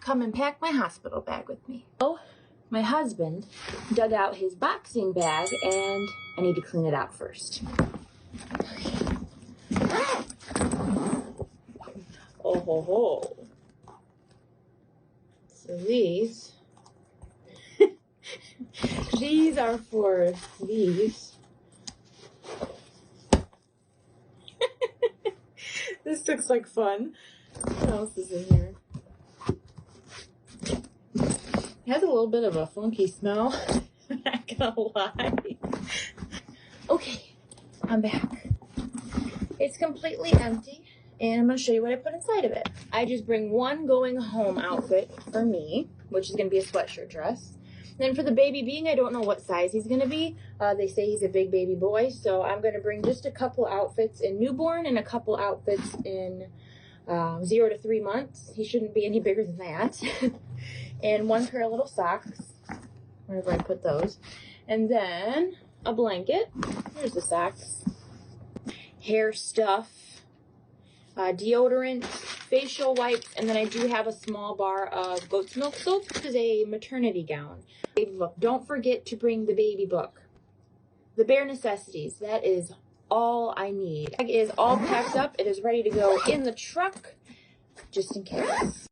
come and pack my hospital bag with me. Oh, my husband dug out his boxing bag and I need to clean it out first. Oh ho ho. So these these are for these. This looks like fun. What else is in here? It has a little bit of a funky smell. I'm not gonna lie. Okay, I'm back. It's completely empty, and I'm gonna show you what I put inside of it. I just bring one going home outfit for me, which is gonna be a sweatshirt dress. Then for the baby being, I don't know what size he's gonna be. They say he's a big baby boy, so I'm gonna bring just a couple outfits in newborn and a couple outfits in 0 to 3 months. He shouldn't be any bigger than that. And one pair of little socks, wherever I put those. And then a blanket. Here's the socks. Hair stuff. Deodorant, facial wipes, and then I do have a small bar of goat's milk soap. This is a maternity gown. Baby book. Don't forget to bring the baby book. The bare necessities. That is all I need. It is all packed up. It is ready to go in the truck, just in case.